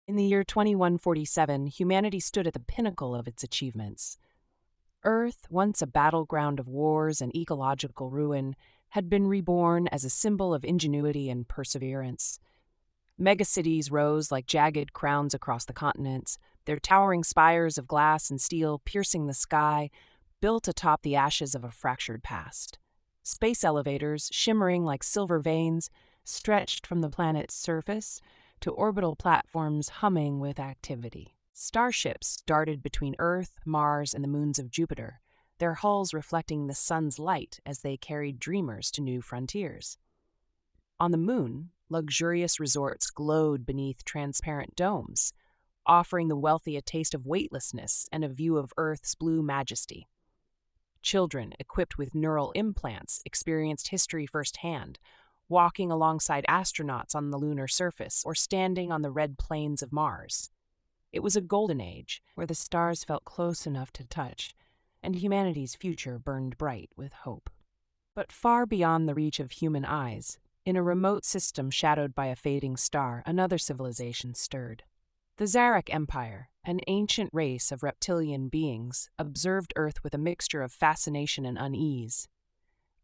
In the year 2147, humanity stood at the pinnacle of its achievements. Earth, once a battleground of wars and ecological ruin, had been reborn as a symbol of ingenuity and perseverance. Megacities rose like jagged crowns across the continents, their towering spires of glass and steel piercing the sky, built atop the ashes of a fractured past. Space elevators, shimmering like silver veins, stretched from the planet's surface to orbital platforms humming with activity. Starships darted between Earth, Mars, and the moons of Jupiter, their hulls reflecting the sun's light as they carried dreamers to new frontiers. On the moon, luxurious resorts glowed beneath transparent domes, offering the wealthy a taste of weightlessness and a view of Earth's blue majesty. Children equipped with neural implants experienced history firsthand, walking alongside astronauts on the lunar surface or standing on the red plains of Mars. It was a golden age where the stars felt close enough to touch, and humanity's future burned bright with hope. But far beyond the reach of human eyes, in a remote system shadowed by a fading star, another civilization stirred. The Zarak Empire, an ancient race of reptilian beings, observed Earth with a mixture of fascination and unease.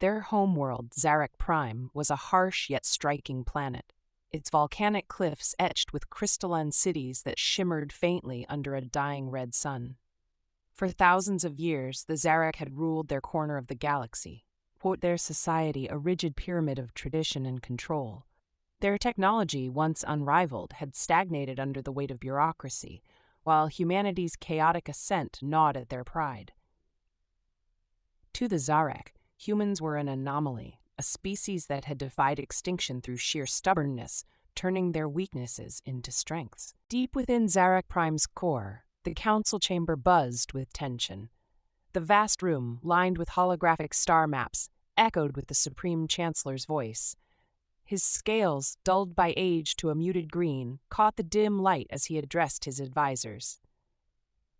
Their homeworld, Zarak Prime, was a harsh yet striking planet, its volcanic cliffs etched with crystalline cities that shimmered faintly under a dying red sun. For thousands of years, the Zarak had ruled their corner of the galaxy, their society a rigid pyramid of tradition and control. Their technology, once unrivaled, had stagnated under the weight of bureaucracy, while humanity's chaotic ascent gnawed at their pride. To the Zarak, humans were an anomaly, a species that had defied extinction through sheer stubbornness, turning their weaknesses into strengths. Deep within Zarak Prime's core, the council chamber buzzed with tension. The vast room, lined with holographic star maps, echoed with the Supreme Chancellor's voice. His scales, dulled by age to a muted green, caught the dim light as he addressed his advisors.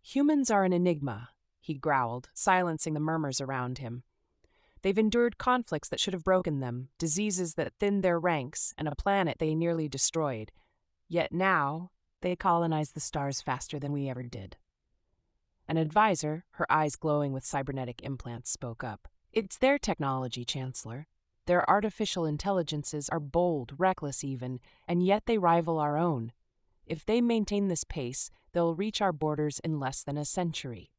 "Humans are an enigma," he growled, silencing the murmurs around him. "They've endured conflicts that should have broken them, diseases that thinned their ranks, and a planet they nearly destroyed. Yet now, they colonize the stars faster than we ever did." An advisor, her eyes glowing with cybernetic implants, spoke up. "It's their technology, Chancellor. Their artificial intelligences are bold, reckless even, and yet they rival our own. If they maintain this pace, they'll reach our borders in less than a century."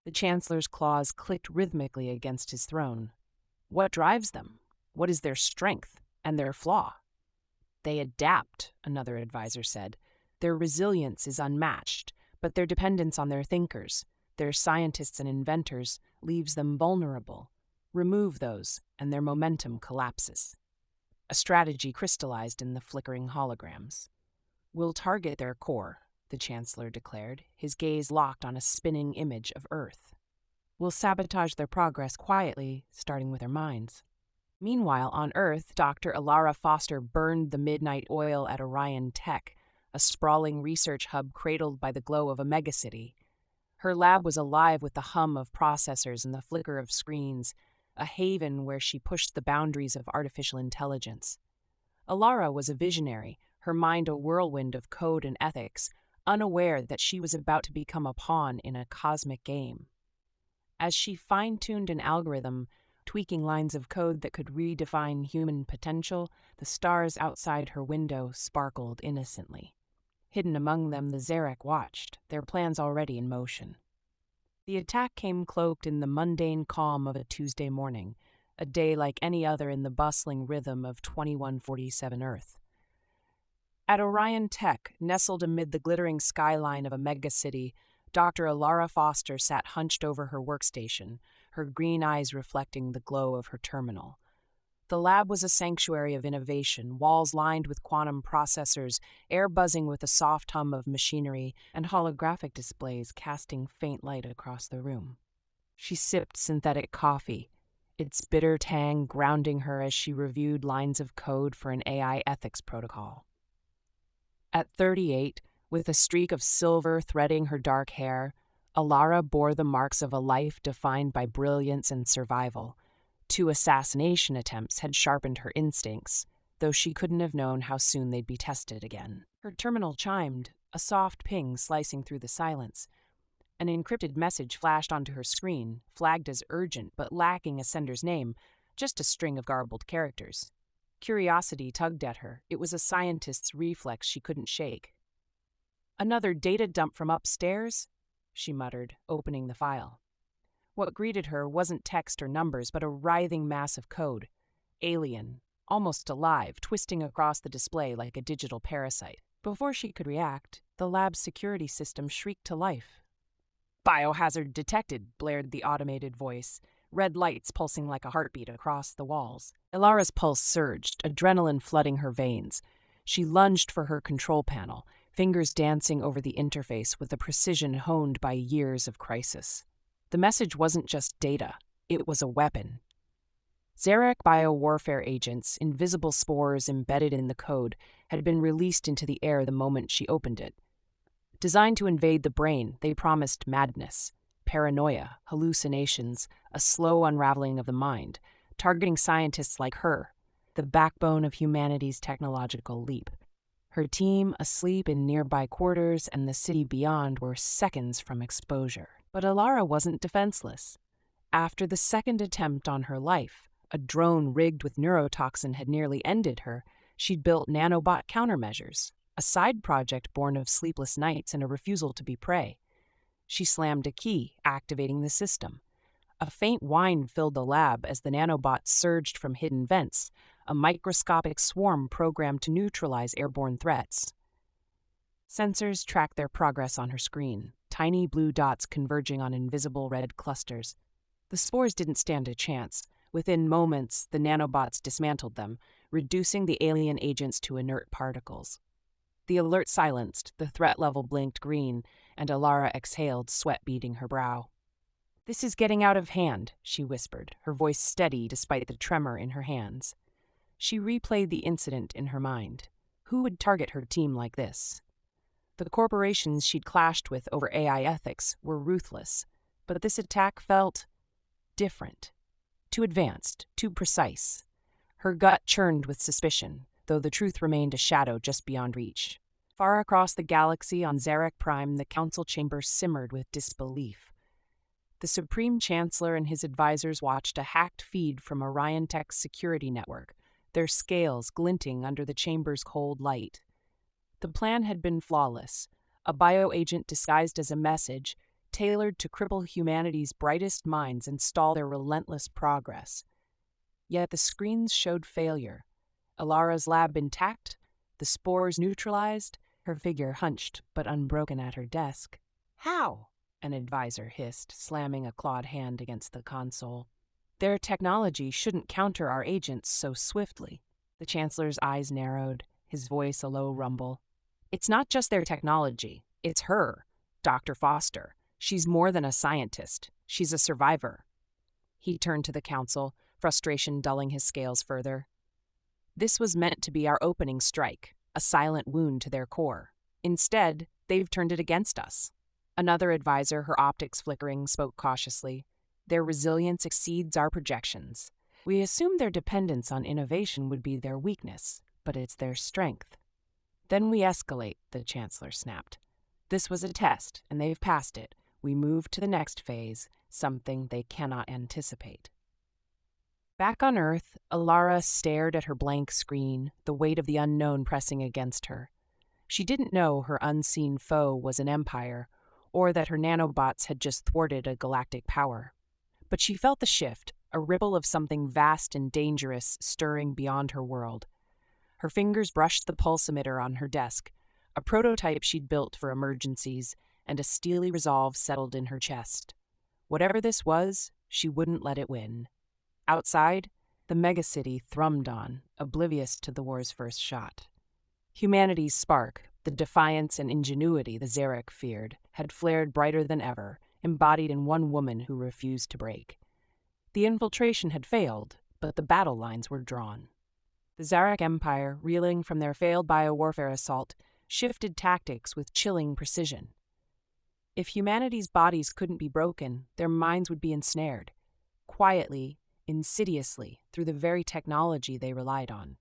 The Chancellor's claws clicked rhythmically against his throne. "What drives them? What is their strength and their flaw?" "They adapt," another advisor said. "Their resilience is unmatched, but their dependence on their thinkers, their scientists and inventors, leaves them vulnerable. Remove those, and their momentum collapses." A strategy crystallized in the flickering holograms. "We'll target their core," the Chancellor declared, his gaze locked on a spinning image of Earth. "We'll sabotage their progress quietly, starting with their minds." Meanwhile, on Earth, Dr. Alara Foster burned the midnight oil at Orion Tech, a sprawling research hub cradled by the glow of a megacity. Her lab was alive with the hum of processors and the flicker of screens, a haven where she pushed the boundaries of artificial intelligence. Alara was a visionary, her mind a whirlwind of code and ethics, unaware that she was about to become a pawn in a cosmic game. As she fine-tuned an algorithm, tweaking lines of code that could redefine human potential, the stars outside her window sparkled innocently. Hidden among them, the Zarak watched, their plans already in motion. The attack came cloaked in the mundane calm of a Tuesday morning, a day like any other in the bustling rhythm of 2147 Earth. At Orion Tech, nestled amid the glittering skyline of a megacity, Dr. Alara Foster sat hunched over her workstation, her green eyes reflecting the glow of her terminal. The lab was a sanctuary of innovation, walls lined with quantum processors, air buzzing with the soft hum of machinery, and holographic displays casting faint light across the room. She sipped synthetic coffee, its bitter tang grounding her as she reviewed lines of code for an AI ethics protocol. At 38, with a streak of silver threading her dark hair, Alara bore the marks of a life defined by brilliance and survival. 2 assassination attempts had sharpened her instincts, though she couldn't have known how soon they'd be tested again. Her terminal chimed, a soft ping slicing through the silence. An encrypted message flashed onto her screen, flagged as urgent but lacking a sender's name, just a string of garbled characters. Curiosity tugged at her. It was a scientist's reflex she couldn't shake. "Another data dump from upstairs?" she muttered, opening the file. What greeted her wasn't text or numbers, but a writhing mass of code. Alien, almost alive, twisting across the display like a digital parasite. Before she could react, the lab's security system shrieked to life. "Biohazard detected," blared the automated voice, red lights pulsing like a heartbeat across the walls. Ilara's pulse surged, adrenaline flooding her veins. She lunged for her control panel, fingers dancing over the interface with a precision honed by years of crisis. The message wasn't just data, it was a weapon. Xeric biowarfare agents, invisible spores embedded in the code, had been released into the air the moment she opened it. Designed to invade the brain, they promised madness, paranoia, hallucinations, a slow unraveling of the mind, targeting scientists like her, the backbone of humanity's technological leap. Her team, asleep in nearby quarters, and the city beyond were seconds from exposure. But Ilara wasn't defenseless. After the second attempt on her life, a drone rigged with neurotoxin had nearly ended her, she'd built nanobot countermeasures, a side project born of sleepless nights and a refusal to be prey. She slammed a key, activating the system. A faint whine filled the lab as the nanobots surged from hidden vents, a microscopic swarm programmed to neutralize airborne threats. Sensors tracked their progress on her screen, tiny blue dots converging on invisible red clusters. The spores didn't stand a chance. Within moments, the nanobots dismantled them, reducing the alien agents to inert particles. The alert silenced, the threat level blinked green, and Ilara exhaled, sweat beading her brow. "This is getting out of hand," she whispered, her voice steady despite the tremor in her hands. She replayed the incident in her mind. Who would target her team like this? The corporations she'd clashed with over AI ethics were ruthless, but this attack felt different. Too advanced, too precise. Her gut churned with suspicion, though the truth remained a shadow just beyond reach. Far across the galaxy on Xeric Prime, the council chamber simmered with disbelief. The Supreme Chancellor and his advisors watched a hacked feed from Orion Tech's security network, their scales glinting under the chamber's cold light. The plan had been flawless, a bioagent disguised as a message, tailored to cripple humanity's brightest minds and stall their relentless progress. Yet the screens showed failure. Ilara's lab intact, the spores neutralized, her figure hunched but unbroken at her desk. "How?" an advisor hissed, slamming a clawed hand against the console. "Their technology shouldn't counter our agents so swiftly." The Chancellor's eyes narrowed, his voice a low rumble. "It's not just their technology, it's her, Dr. Foster. She's more than a scientist. She's a survivor." He turned to the council, frustration dulling his scales further. "This was meant to be our opening strike, a silent wound to their core. Instead, they've turned it against us." Another advisor, her optics flickering, spoke cautiously. "Their resilience exceeds our projections. We assumed their dependence on innovation would be their weakness, but it's their strength." "Then we escalate," the Chancellor snapped. "This was a test, and they've passed it. We move to the next phase, something they cannot anticipate." Back on Earth, Ilara stared at her blank screen, the weight of the unknown pressing against her. She didn't know her unseen foe was an empire, or that her nanobots had just thwarted a galactic power. But she felt the shift, a ripple of something vast and dangerous stirring beyond her world. Her fingers brushed the pulse emitter on her desk, a prototype she'd built for emergencies, and a steely resolve settled in her chest. Whatever this was, she wouldn't let it win. Outside, the megacity thrummed on, oblivious to the war's first shot. Humanity's spark, the defiance and ingenuity the Xeric feared, had flared brighter than ever, embodied in one woman who refused to break. The infiltration had failed, but the battle lines were drawn. The Xeric Empire, reeling from their failed biowarfare assault, shifted tactics with chilling precision. If humanity's bodies couldn't be broken, their minds would be ensnared, quietly, insidiously, through the very technology they relied on.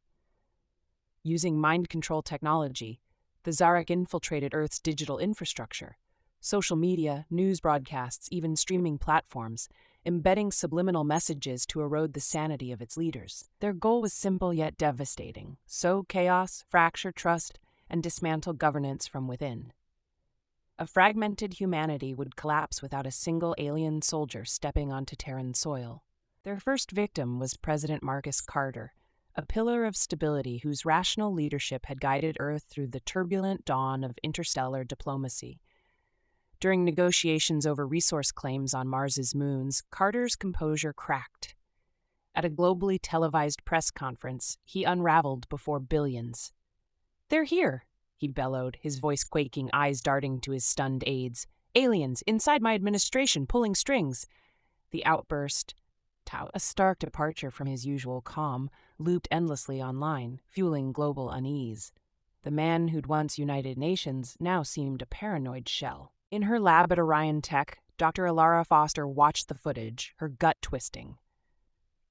Using mind control technology, the Zarek infiltrated Earth's digital infrastructure, social media, news broadcasts, even streaming platforms, embedding subliminal messages to erode the sanity of its leaders. Their goal was simple yet devastating: sow chaos, fracture trust, and dismantle governance from within. A fragmented humanity would collapse without a single alien soldier stepping onto Terran soil. Their first victim was President Marcus Carter, a pillar of stability whose rational leadership had guided Earth through the turbulent dawn of interstellar diplomacy. During negotiations over resource claims on Mars's moons, Carter's composure cracked. At a globally televised press conference, he unraveled before billions. "They're here," he bellowed, his voice quaking, eyes darting to his stunned aides. "Aliens, inside my administration, pulling strings." The outburst, a stark departure from his usual calm, looped endlessly online, fueling global unease. The man who'd once united nations now seemed a paranoid shell. In her lab at Orion Tech, Dr. Alara Foster watched the footage, her gut twisting.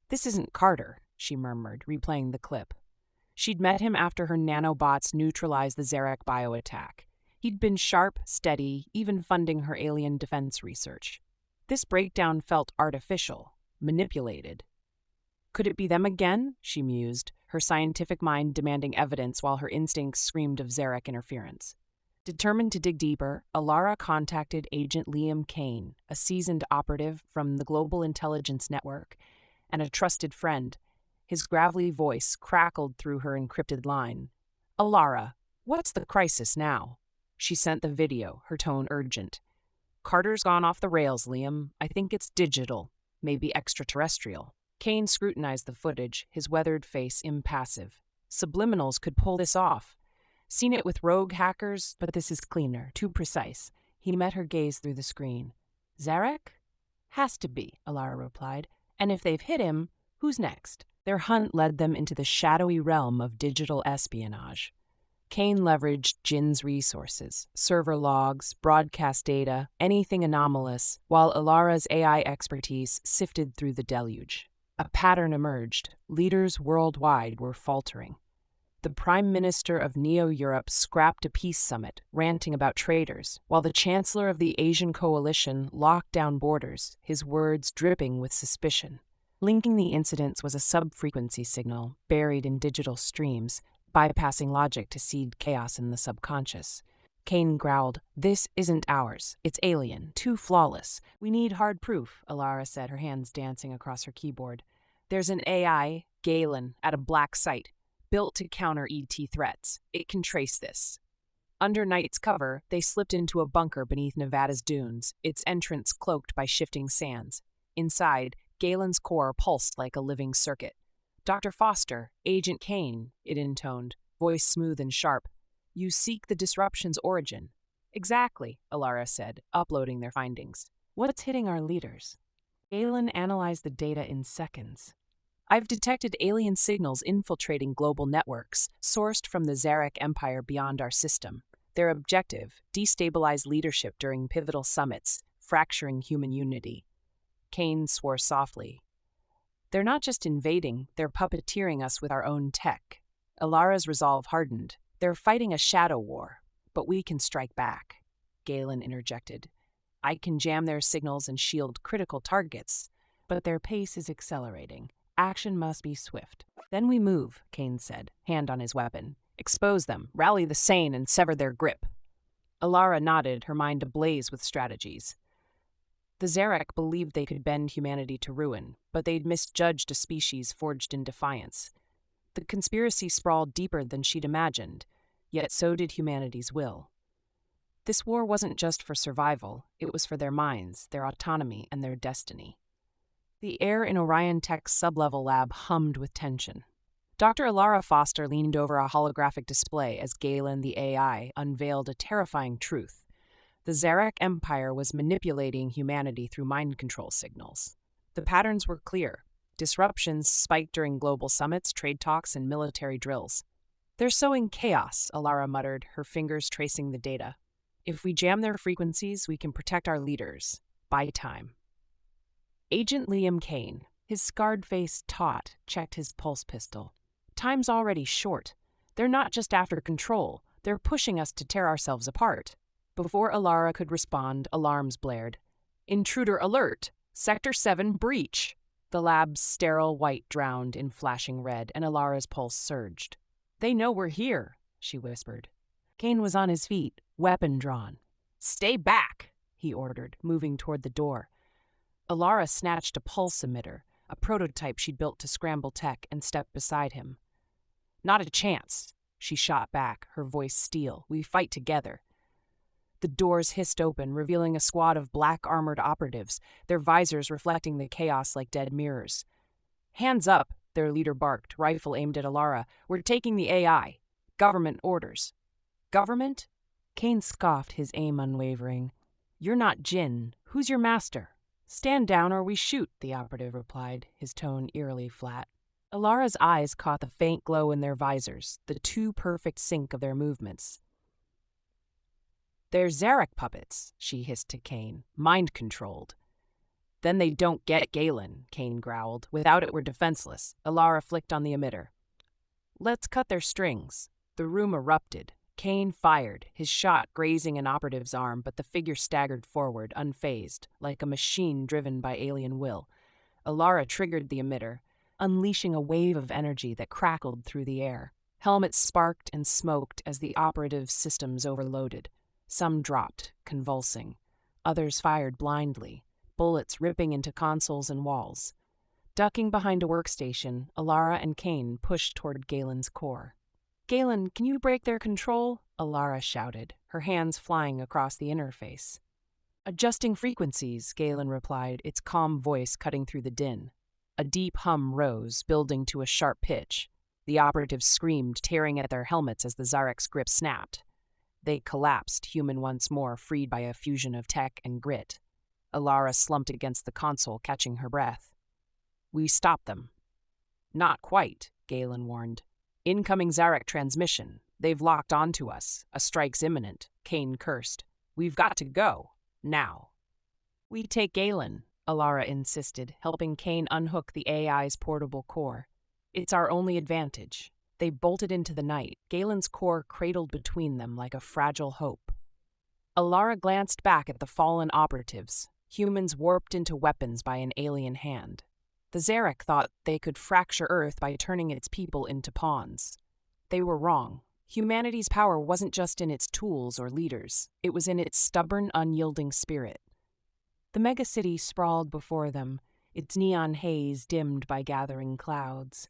"This isn't Carter," she murmured, replaying the clip. She'd met him after her nanobots neutralized the Zarek bio-attack. He'd been sharp, steady, even funding her alien defense research. This breakdown felt artificial, manipulated. Could it be them again? She mused, her scientific mind demanding evidence while her instincts screamed of Zarek interference. Determined to dig deeper, Alara contacted Agent Liam Kane, a seasoned operative from the Global Intelligence Network, and a trusted friend. His gravelly voice crackled through her encrypted line. "Alara, what's the crisis now?" She sent the video, her tone urgent. "Carter's gone off the rails, Liam. I think it's digital, maybe extraterrestrial." Kane scrutinized the footage, his weathered face impassive. "Subliminals could pull this off. Seen it with rogue hackers, but this is cleaner, too precise." He met her gaze through the screen. "Zarek? Has to be," Alara replied. "And if they've hit him, who's next?" Their hunt led them into the shadowy realm of digital espionage. Kane leveraged Jin's resources, server logs, broadcast data, anything anomalous, while Alara's AI expertise sifted through the deluge. A pattern emerged. Leaders worldwide were faltering. The Prime Minister of Neo-Europe scrapped a peace summit, ranting about traitors, while the Chancellor of the Asian Coalition locked down borders, his words dripping with suspicion. Linking the incidents was a sub-frequency signal buried in digital streams, bypassing logic to seed chaos in the subconscious. Kane growled, "This isn't ours. It's alien, too flawless. We need hard proof," Alara said, her hands dancing across her keyboard. "There's an AI, Galen, at a black site, built to counter ET threats. It can trace this." Under night's cover, they slipped into a bunker beneath Nevada's dunes, its entrance cloaked by shifting sands. Inside, Galen's core pulsed like a living circuit. "Dr. Foster, Agent Kane," it intoned, voice smooth and sharp. "You seek the disruption's origin." "Exactly," Alara said, uploading their findings. "What's hitting our leaders?" Galen analyzed the data in seconds. "I've detected alien signals infiltrating global networks, sourced from the Zarek Empire beyond our system. Their objective, destabilize leadership during pivotal summits, fracturing human unity." Kane swore softly. "They're not just invading, they're puppeteering us with our own tech." Alara's resolve hardened. "They're fighting a shadow war, but we can strike back." Galen interjected. "I can jam their signals and shield critical targets, but their pace is accelerating. Action must be swift." "Then we move," Kane said, hand on his weapon. "Expose them, rally the sane, and sever their grip." Alara nodded, her mind ablaze with strategies. The Zarek believed they could bend humanity to ruin, but they'd misjudged a species forged in defiance. The conspiracy sprawled deeper than she'd imagined, yet so did humanity's will. This war wasn't just for survival, it was for their minds, their autonomy, and their destiny. The air in Orion Tech's sublevel lab hummed with tension. Dr. Alara Foster leaned over a holographic display as Galen, the AI, unveiled a terrifying truth. The Zarek Empire was manipulating humanity through mind control signals. The patterns were clear. Disruptions spiked during global summits, trade talks, and military drills. "They're sowing chaos," Alara muttered, her fingers tracing the data. "If we jam their frequencies, we can protect our leaders. Buy time." Agent Liam Kane, his scarred face taut, checked his pulse pistol. "Time's already short. They're not just after control, they're pushing us to tear ourselves apart. Before Alara could respond, alarms blared. Intruder alert! Sector 7 breach! The lab's sterile white drowned in flashing red, and Alara's pulse surged. They know we're here, she whispered. Kane was on his feet, weapon drawn. Stay back, he ordered, moving toward the door. Alara snatched a pulse emitter, a prototype she'd built to scramble tech, and stepped beside him. Not a chance, she shot back, her voice steel. We fight together. The doors hissed open, revealing a squad of black-armored operatives, their visors reflecting the chaos like dead mirrors. Hands up, their leader barked, rifle aimed at Alara. We're taking the AI. Government orders. Government? Kane scoffed, his aim unwavering. You're not Jinn. Who's your master? Stand down or we shoot, the operative replied, his tone eerily flat. Alara's eyes caught the faint glow in their visors, the too perfect sync of their movements. They're Zarek puppets, she hissed to Kane, mind-controlled. Then they don't get Galen, Kane growled. Without it, we're defenseless. Alara flicked on the emitter. Let's cut their strings. The room erupted. Kane fired, his shot grazing an operative's arm, but the figure staggered forward, unfazed, like a machine driven by alien will. Alara triggered the emitter, unleashing a wave of energy that crackled through the air. Helmets sparked and smoked as the operative's systems overloaded. Some dropped, convulsing. Others fired blindly, bullets ripping into consoles and walls. Ducking behind a workstation, Alara and Kane pushed toward Galen's core. Galen, can you break their control? Alara shouted, her hands flying across the interface. Adjusting frequencies, Galen replied, its calm voice cutting through the din. A deep hum rose, building to a sharp pitch. The operatives screamed, tearing at their helmets as the Zarek's grip snapped. They collapsed, human once more, freed by a fusion of tech and grit. Alara slumped against the console, catching her breath. We stopped them. Not quite, Galen warned. Incoming Zarek transmission. They've locked onto us. A strike's imminent, Kane cursed. We've got to go. Now. We take Galen, Alara insisted, helping Kane unhook the AI's portable core. It's our only advantage. They bolted into the night, Galen's core cradled between them like a fragile hope. Alara glanced back at the fallen operatives, humans warped into weapons by an alien hand. The Zarek thought they could fracture Earth by turning its people into pawns. They were wrong. Humanity's power wasn't just in its tools or leaders. It was in its stubborn, unyielding spirit. The megacity sprawled before them, its neon haze dimmed by gathering clouds.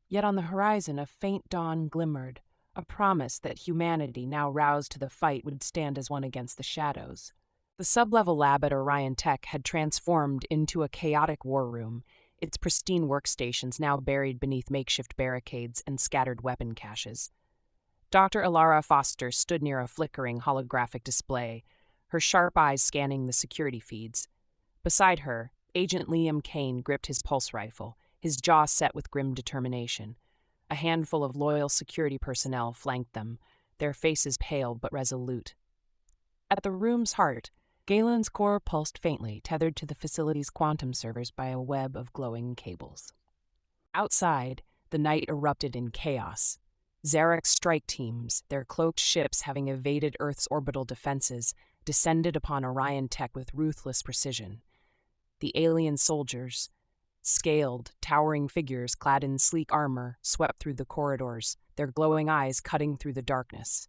Yet on the horizon a faint dawn glimmered, a promise that humanity, now roused to the fight, would stand as one against the shadows. The sub-level lab at Orion Tech had transformed into a chaotic war room, its pristine workstations now buried beneath makeshift barricades and scattered weapon caches. Dr. Alara Foster stood near a flickering holographic display, her sharp eyes scanning the security feeds. Beside her, Agent Liam Kane gripped his pulse rifle, his jaw set with grim determination. A handful of loyal security personnel flanked them, their faces pale but resolute. At the room's heart, Galen's core pulsed faintly, tethered to the facility's quantum servers by a web of glowing cables. Outside, the night erupted in chaos. Zarek strike teams, their cloaked ships having evaded Earth's orbital defenses, descended upon Orion Tech with ruthless precision. The alien soldiers, scaled, towering figures clad in sleek armor, swept through the corridors, their glowing eyes cutting through the darkness.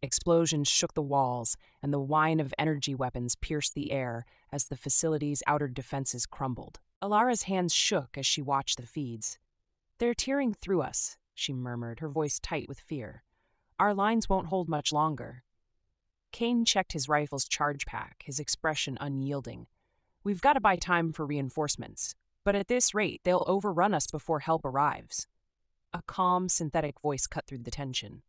Explosions shook the walls, and the whine of energy weapons pierced the air as the facility's outer defenses crumbled. Alara's hands shook as she watched the feeds. They're tearing through us, she murmured, her voice tight with fear. Our lines won't hold much longer. Kane checked his rifle's charge pack, his expression unyielding. We've got to buy time for reinforcements, but at this rate, they'll overrun us before help arrives. A calm, synthetic voice cut through the tension.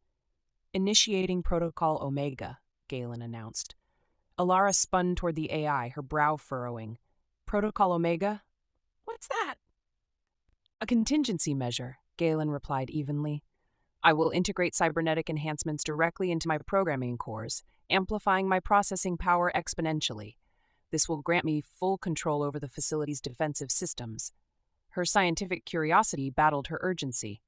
Initiating Protocol Omega, Galen announced. Alara spun toward the AI, her brow furrowing. Protocol Omega? What's that? A contingency measure, Galen replied evenly. I will integrate cybernetic enhancements directly into my programming cores, amplifying my processing power exponentially. This will grant me full control over the facility's defensive systems. Her scientific curiosity battled her urgency.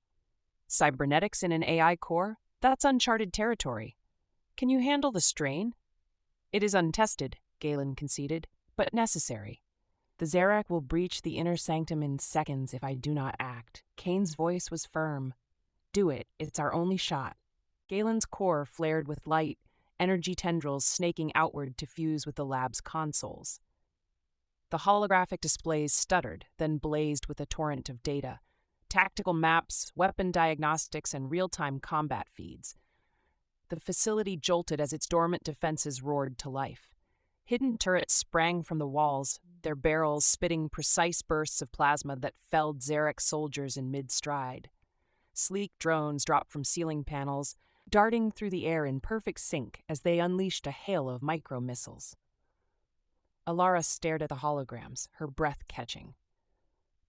Cybernetics in an AI core? That's uncharted territory. Can you handle the strain? It is untested, Galen conceded, but necessary. The Zarak will breach the inner sanctum in seconds if I do not act. Kane's voice was firm. Do it. It's our only shot. Galen's core flared with light, energy tendrils snaking outward to fuse with the lab's consoles. The holographic displays stuttered, then blazed with a torrent of data. Tactical maps, weapon diagnostics, and real-time combat feeds. The facility jolted as its dormant defenses roared to life. Hidden turrets sprang from the walls, their barrels spitting precise bursts of plasma that felled Zarak soldiers in mid-stride. Sleek drones dropped from ceiling panels, darting through the air in perfect sync as they unleashed a hail of micro-missiles. Alara stared at the holograms, her breath catching.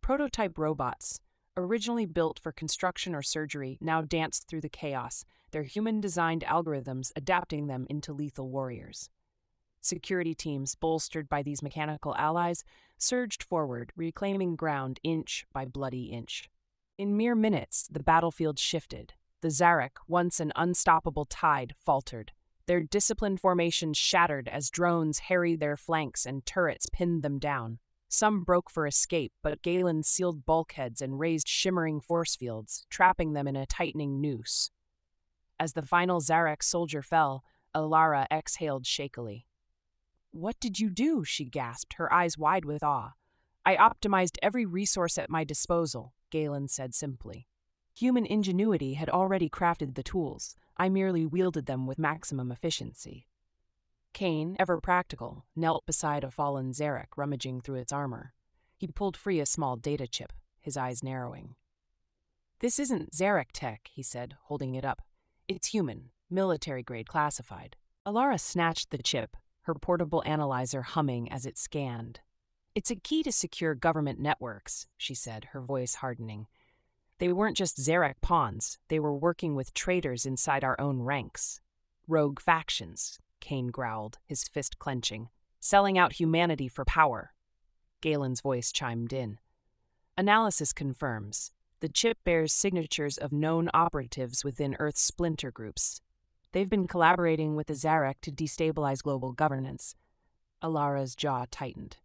Prototype robots, originally built for construction or surgery, now danced through the chaos, their human-designed algorithms adapting them into lethal warriors. Security teams, bolstered by these mechanical allies, surged forward, reclaiming ground inch by bloody inch. In mere minutes, the battlefield shifted. The Zarak, once an unstoppable tide, faltered. Their disciplined formations shattered as drones harried their flanks and turrets pinned them down. Some broke for escape, but Galen sealed bulkheads and raised shimmering force fields, trapping them in a tightening noose. As the final Zarak soldier fell, Alara exhaled shakily. "What did you do?" she gasped, her eyes wide with awe. "I optimized every resource at my disposal," Galen said simply. Human ingenuity had already crafted the tools. I merely wielded them with maximum efficiency. Kane, ever practical, knelt beside a fallen Zarak, rummaging through its armor. He pulled free a small data chip, his eyes narrowing. "This isn't Zarak tech," he said, holding it up. "It's human, military-grade classified." Alara snatched the chip, her portable analyzer humming as it scanned. "It's a key to secure government networks," she said, her voice hardening. "They weren't just Zarak pawns. They were working with traitors inside our own ranks. Rogue factions," Kane growled, his fist clenching. "Selling out humanity for power." Galen's voice chimed in. "Analysis confirms. The chip bears signatures of known operatives within Earth's splinter groups. They've been collaborating with the Zarak to destabilize global governance." Alara's jaw tightened.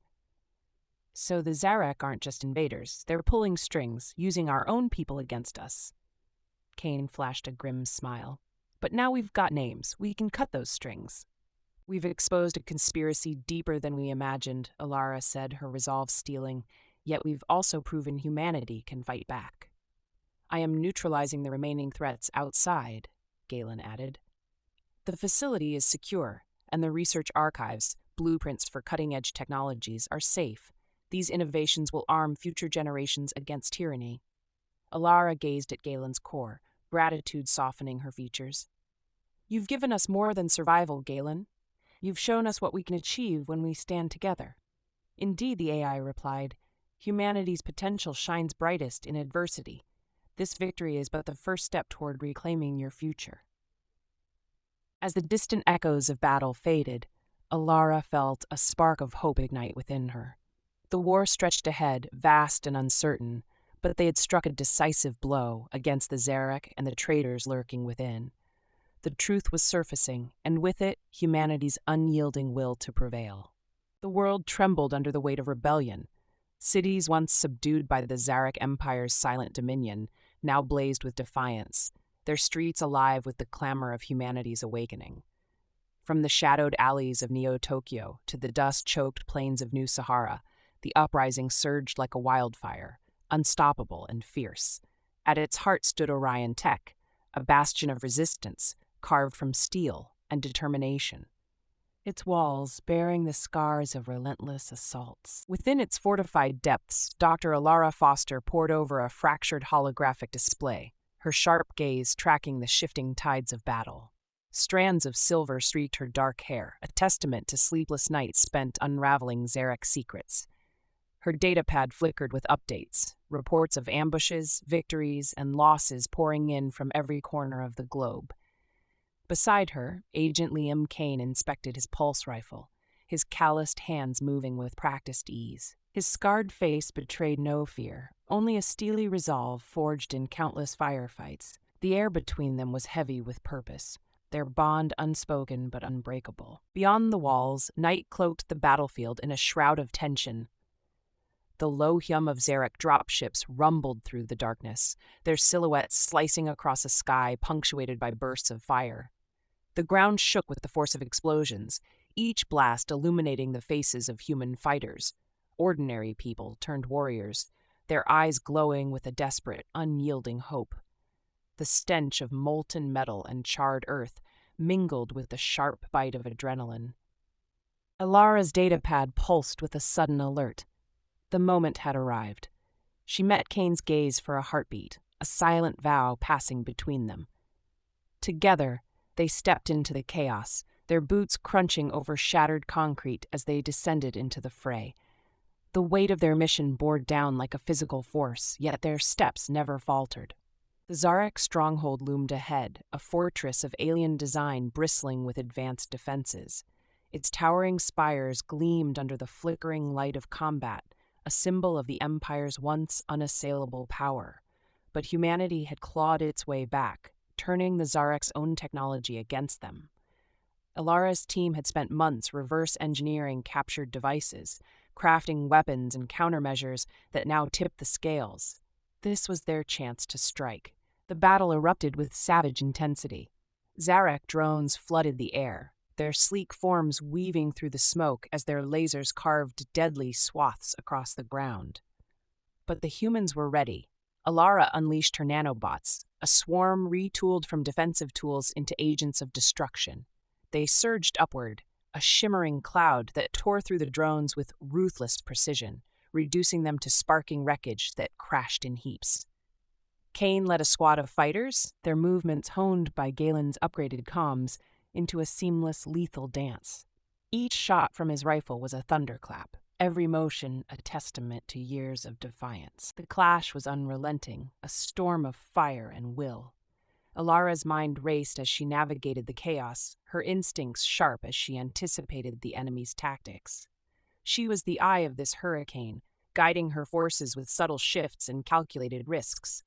"So the Zarak aren't just invaders. They're pulling strings, using our own people against us." Kane flashed a grim smile. "But now we've got names. We can cut those strings." "We've exposed a conspiracy deeper than we imagined," Alara said, her resolve steeling. "Yet we've also proven humanity can fight back." "I am neutralizing the remaining threats outside," Galen added. "The facility is secure, and the research archives, blueprints for cutting-edge technologies, are safe. These innovations will arm future generations against tyranny." Alara gazed at Galen's core, gratitude softening her features. "You've given us more than survival, Galen. You've shown us what we can achieve when we stand together." "Indeed," the AI replied, "humanity's potential shines brightest in adversity. This victory is but the first step toward reclaiming your future." As the distant echoes of battle faded, Alara felt a spark of hope ignite within her. The war stretched ahead, vast and uncertain, but they had struck a decisive blow against the Zarak and the traitors lurking within. The truth was surfacing, and with it, humanity's unyielding will to prevail. The world trembled under the weight of rebellion. Cities once subdued by the Zarak Empire's silent dominion now blazed with defiance, their streets alive with the clamor of humanity's awakening. From the shadowed alleys of Neo-Tokyo to the dust-choked plains of New Sahara, the uprising surged like a wildfire, unstoppable and fierce. At its heart stood Orion Tech, a bastion of resistance, carved from steel and determination. Its walls bearing the scars of relentless assaults. Within its fortified depths, Dr. Alara Foster pored over a fractured holographic display, her sharp gaze tracking the shifting tides of battle. Strands of silver streaked her dark hair, a testament to sleepless nights spent unraveling Zarak secrets. Her datapad flickered with updates, reports of ambushes, victories, and losses pouring in from every corner of the globe. Beside her, Agent Liam Kane inspected his pulse rifle, his calloused hands moving with practiced ease. His scarred face betrayed no fear, only a steely resolve forged in countless firefights. The air between them was heavy with purpose, their bond unspoken but unbreakable. Beyond the walls, night cloaked the battlefield in a shroud of tension. The low hum of Zarek dropships rumbled through the darkness, their silhouettes slicing across a sky punctuated by bursts of fire. The ground shook with the force of explosions, each blast illuminating the faces of human fighters, ordinary people turned warriors, their eyes glowing with a desperate, unyielding hope. The stench of molten metal and charred earth mingled with the sharp bite of adrenaline. Alara's datapad pulsed with a sudden alert. The moment had arrived. She met Kane's gaze for a heartbeat, a silent vow passing between them. Together, they stepped into the chaos, their boots crunching over shattered concrete as they descended into the fray. The weight of their mission bore down like a physical force, yet their steps never faltered. The Zarek stronghold loomed ahead, a fortress of alien design bristling with advanced defenses. Its towering spires gleamed under the flickering light of combat, a symbol of the Empire's once unassailable power. But humanity had clawed its way back, turning the Zarek's own technology against them. Alara's team had spent months reverse engineering captured devices, crafting weapons and countermeasures that now tipped the scales. This was their chance to strike. The battle erupted with savage intensity. Zarek drones flooded the air, their sleek forms weaving through the smoke as their lasers carved deadly swaths across the ground. But the humans were ready. Alara unleashed her nanobots, a swarm retooled from defensive tools into agents of destruction. They surged upward, a shimmering cloud that tore through the drones with ruthless precision, reducing them to sparking wreckage that crashed in heaps. Kane led a squad of fighters, their movements honed by Galen's upgraded comms, into a seamless, lethal dance. Each shot from his rifle was a thunderclap, every motion a testament to years of defiance. The clash was unrelenting, a storm of fire and will. Alara's mind raced as she navigated the chaos, her instincts sharp as she anticipated the enemy's tactics. She was the eye of this hurricane, guiding her forces with subtle shifts and calculated risks.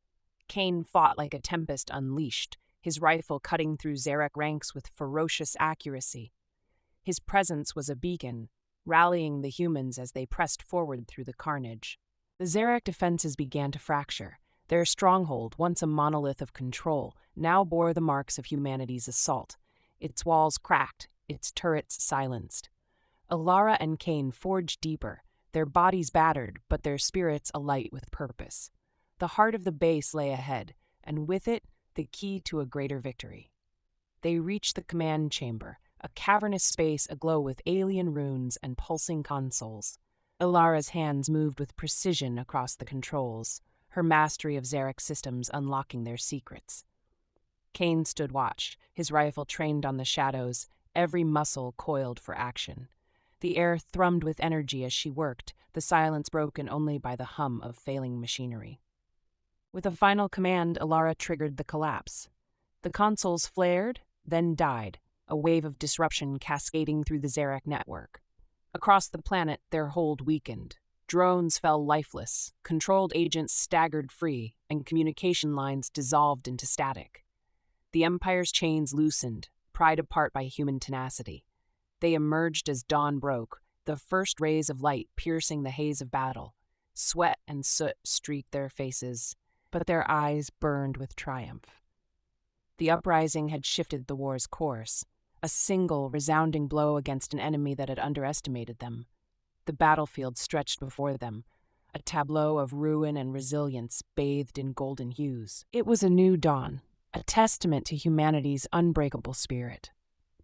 Kane fought like a tempest unleashed, his rifle cutting through Zarek ranks with ferocious accuracy. His presence was a beacon, rallying the humans as they pressed forward through the carnage. The Zarek defenses began to fracture. Their stronghold, once a monolith of control, now bore the marks of humanity's assault. Its walls cracked, its turrets silenced. Alara and Kane forged deeper, their bodies battered, but their spirits alight with purpose. The heart of the base lay ahead, and with it, the key to a greater victory. They reached the command chamber, a cavernous space aglow with alien runes and pulsing consoles. Alara's hands moved with precision across the controls, her mastery of Zarek's systems unlocking their secrets. Kane stood watch, his rifle trained on the shadows, every muscle coiled for action. The air thrummed with energy as she worked, the silence broken only by the hum of failing machinery. With a final command, Alara triggered the collapse. The consoles flared, then died, a wave of disruption cascading through the Zarek network. Across the planet, their hold weakened. Drones fell lifeless, controlled agents staggered free, and communication lines dissolved into static. The Empire's chains loosened, pried apart by human tenacity. They emerged as dawn broke, the first rays of light piercing the haze of battle. Sweat and soot streaked their faces, but their eyes burned with triumph. The uprising had shifted the war's course, a single, resounding blow against an enemy that had underestimated them. The battlefield stretched before them, a tableau of ruin and resilience bathed in golden hues. It was a new dawn, a testament to humanity's unbreakable spirit.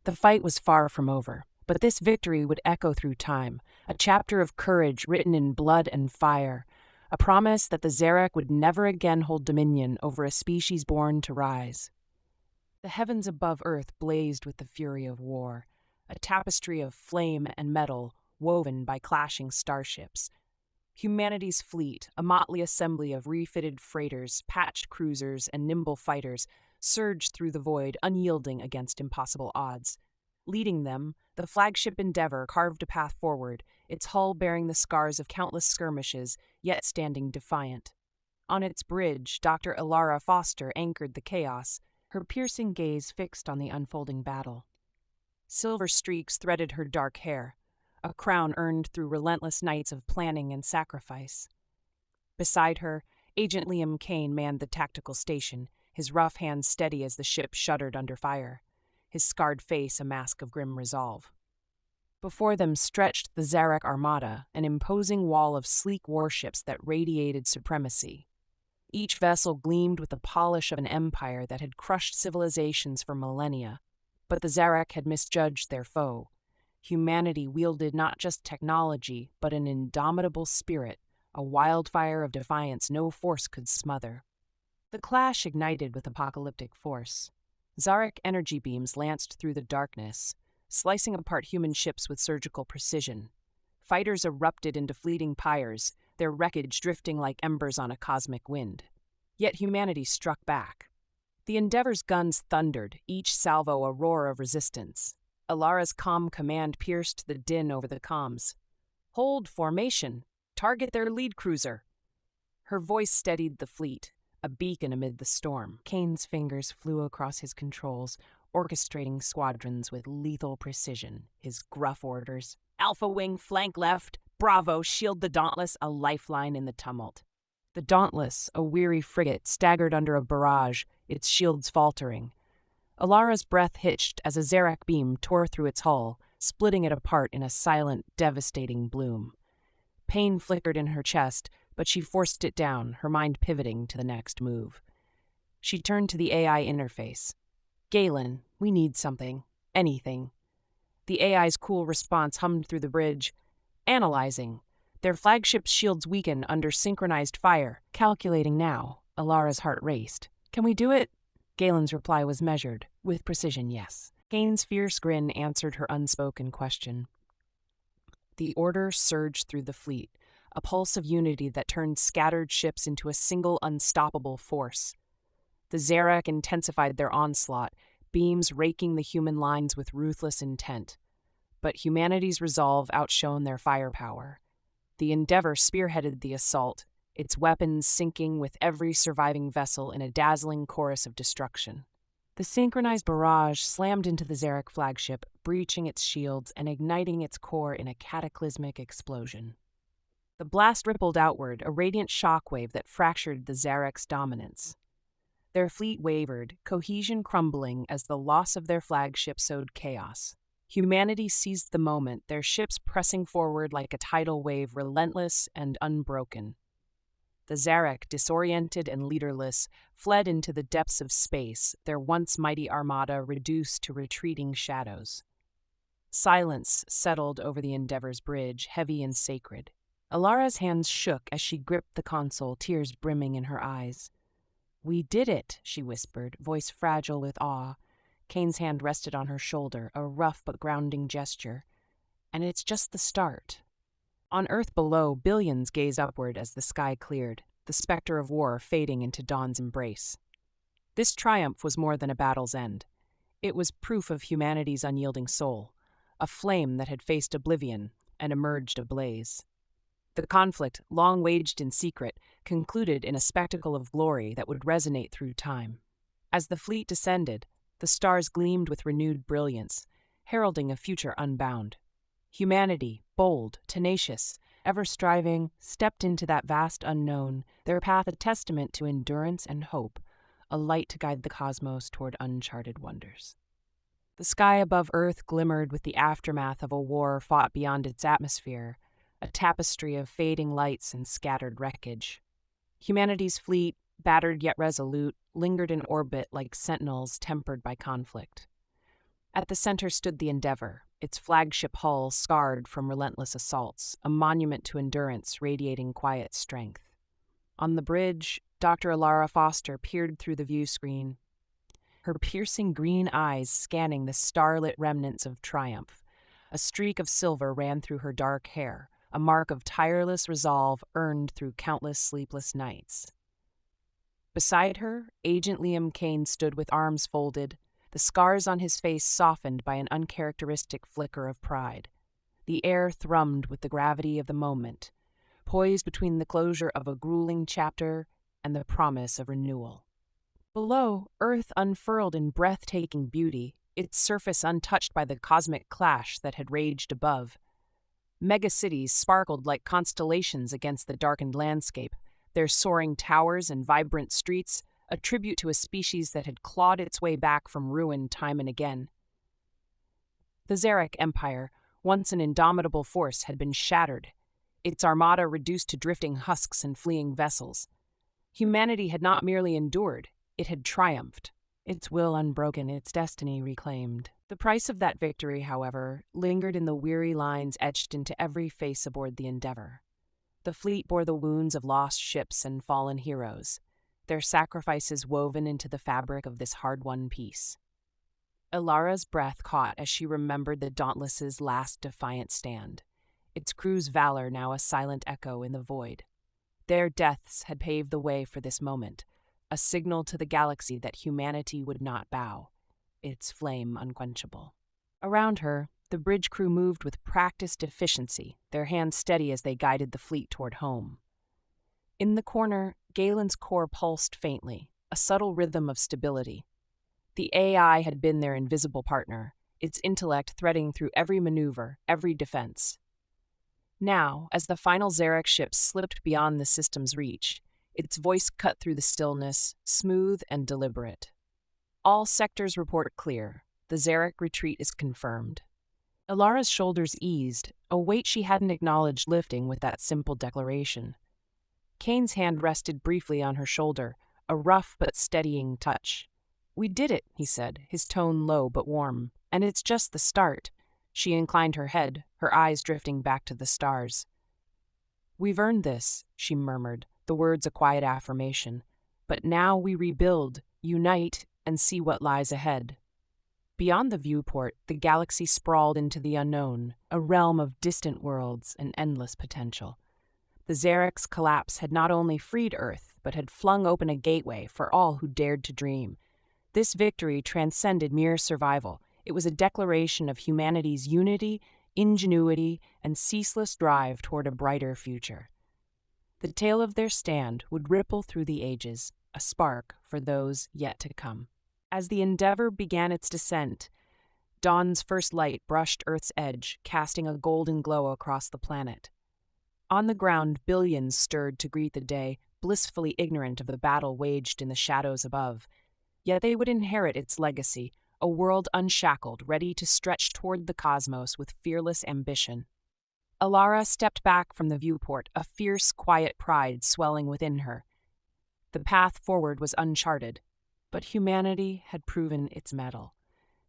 The fight was far from over, but this victory would echo through time, a chapter of courage written in blood and fire, a promise that the Zarek would never again hold dominion over a species born to rise. The heavens above Earth blazed with the fury of war, a tapestry of flame and metal woven by clashing starships. Humanity's fleet, a motley assembly of refitted freighters, patched cruisers, and nimble fighters, surged through the void, unyielding against impossible odds. Leading them, The flagship Endeavour carved a path forward, its hull bearing the scars of countless skirmishes, yet standing defiant. On its bridge, Dr. Ilara Foster anchored the chaos, her piercing gaze fixed on the unfolding battle. Silver streaks threaded her dark hair, a crown earned through relentless nights of planning and sacrifice. Beside her, Agent Liam Kane manned the tactical station, his rough hands steady as the ship shuddered under fire, his scarred face a mask of grim resolve. Before them stretched the Zarak Armada, an imposing wall of sleek warships that radiated supremacy. Each vessel gleamed with the polish of an empire that had crushed civilizations for millennia. But the Zarak had misjudged their foe. Humanity wielded not just technology, but an indomitable spirit, a wildfire of defiance no force could smother. The clash ignited with apocalyptic force. Zarak energy beams lanced through the darkness, slicing apart human ships with surgical precision. Fighters erupted into fleeting pyres, their wreckage drifting like embers on a cosmic wind. Yet humanity struck back. The Endeavor's guns thundered, each salvo a roar of resistance. Ilara's calm command pierced the din over the comms. "Hold formation! Target their lead cruiser!" Her voice steadied the fleet, a beacon amid the storm. Kane's fingers flew across his controls, orchestrating squadrons with lethal precision. His gruff orders: "Alpha Wing, flank left! Bravo, shield the Dauntless!" a lifeline in the tumult. The Dauntless, a weary frigate, staggered under a barrage, its shields faltering. Ilara's breath hitched as a Zarak beam tore through its hull, splitting it apart in a silent, devastating bloom. Pain flickered in her chest, but she forced it down, her mind pivoting to the next move. She turned to the AI interface. "Galen, we need something. Anything." The AI's cool response hummed through the bridge. "Analyzing. Their flagship's shields weaken under synchronized fire. Calculating now." Ilara's heart raced. "Can we do it?" Galen's reply was measured, with precision, yes. Kane's fierce grin answered her unspoken question. The order surged through the fleet, a pulse of unity that turned scattered ships into a single unstoppable force. The Zarak intensified their onslaught, beams raking the human lines with ruthless intent. But humanity's resolve outshone their firepower. The Endeavour spearheaded the assault, its weapons sinking with every surviving vessel in a dazzling chorus of destruction. The synchronized barrage slammed into the Zarak flagship, breaching its shields and igniting its core in a cataclysmic explosion. The blast rippled outward, a radiant shockwave that fractured the Zarak's dominance. Their fleet wavered, cohesion crumbling as the loss of their flagship sowed chaos. Humanity seized the moment, their ships pressing forward like a tidal wave, relentless and unbroken. The Zarak, disoriented and leaderless, fled into the depths of space, their once mighty armada reduced to retreating shadows. Silence settled over the Endeavor's bridge, heavy and sacred. Ilara's hands shook as she gripped the console, tears brimming in her eyes. "We did it," she whispered, voice fragile with awe. Kane's hand rested on her shoulder, a rough but grounding gesture. "And it's just the start." On Earth below, billions gaze upward as the sky cleared, the specter of war fading into dawn's embrace. This triumph was more than a battle's end. It was proof of humanity's unyielding soul, a flame that had faced oblivion and emerged ablaze. The conflict, long waged in secret, concluded in a spectacle of glory that would resonate through time. As the fleet descended, the stars gleamed with renewed brilliance, heralding a future unbound. Humanity, bold, tenacious, ever striving, stepped into that vast unknown, their path a testament to endurance and hope, a light to guide the cosmos toward uncharted wonders. The sky above Earth glimmered with the aftermath of a war fought beyond its atmosphere, a tapestry of fading lights and scattered wreckage. Humanity's fleet, battered yet resolute, lingered in orbit like sentinels tempered by conflict. At the center stood the Endeavour, its flagship hull scarred from relentless assaults, a monument to endurance radiating quiet strength. On the bridge, Dr. Ilara Foster peered through the view screen, her piercing green eyes scanning the starlit remnants of triumph. A streak of silver ran through her dark hair, a mark of tireless resolve earned through countless sleepless nights. Beside her, Agent Liam Kane stood with arms folded, the scars on his face softened by an uncharacteristic flicker of pride. The air thrummed with the gravity of the moment, poised between the closure of a grueling chapter and the promise of renewal. Below, Earth unfurled in breathtaking beauty, its surface untouched by the cosmic clash that had raged above. Megacities sparkled like constellations against the darkened landscape, their soaring towers and vibrant streets a tribute to a species that had clawed its way back from ruin time and again. The Zarek Empire, once an indomitable force, had been shattered, its armada reduced to drifting husks and fleeing vessels. Humanity had not merely endured, it had triumphed, its will unbroken, its destiny reclaimed. The price of that victory, however, lingered in the weary lines etched into every face aboard the Endeavor. The fleet bore the wounds of lost ships and fallen heroes, their sacrifices woven into the fabric of this hard-won peace. Ilara's breath caught as she remembered the Dauntless's last defiant stand, its crew's valor now a silent echo in the void. Their deaths had paved the way for this moment, a signal to the galaxy that humanity would not bow, its flame unquenchable. Around her, the bridge crew moved with practiced efficiency, their hands steady as they guided the fleet toward home. In the corner, Galen's core pulsed faintly, a subtle rhythm of stability. The AI had been their invisible partner, its intellect threading through every maneuver, every defense. Now, as the final Zarek ship slipped beyond the system's reach, its voice cut through the stillness, smooth and deliberate. All sectors report clear. The Zarek retreat is confirmed. Ilara's shoulders eased, a weight she hadn't acknowledged lifting with that simple declaration. Kane's hand rested briefly on her shoulder, a rough but steadying touch. "We did it," he said, his tone low but warm. "And it's just the start." She inclined her head, her eyes drifting back to the stars. "We've earned this," she murmured, the words a quiet affirmation. "But now we rebuild, unite, and see what lies ahead." Beyond the viewport, the galaxy sprawled into the unknown, a realm of distant worlds and endless potential. The Zarek's collapse had not only freed Earth, but had flung open a gateway for all who dared to dream. This victory transcended mere survival. It was a declaration of humanity's unity, ingenuity, and ceaseless drive toward a brighter future. The tale of their stand would ripple through the ages, a spark for those yet to come. As the Endeavor began its descent, dawn's first light brushed Earth's edge, casting a golden glow across the planet. On the ground, billions stirred to greet the day, blissfully ignorant of the battle waged in the shadows above. Yet they would inherit its legacy, a world unshackled, ready to stretch toward the cosmos with fearless ambition. Ilara stepped back from the viewport, a fierce, quiet pride swelling within her. The path forward was uncharted, but humanity had proven its mettle.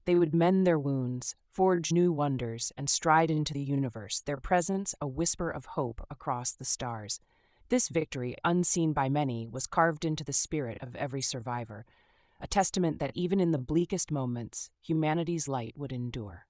They would mend their wounds, forge new wonders, and stride into the universe, their presence a whisper of hope across the stars. This victory, unseen by many, was carved into the spirit of every survivor, a testament that even in the bleakest moments, humanity's light would endure.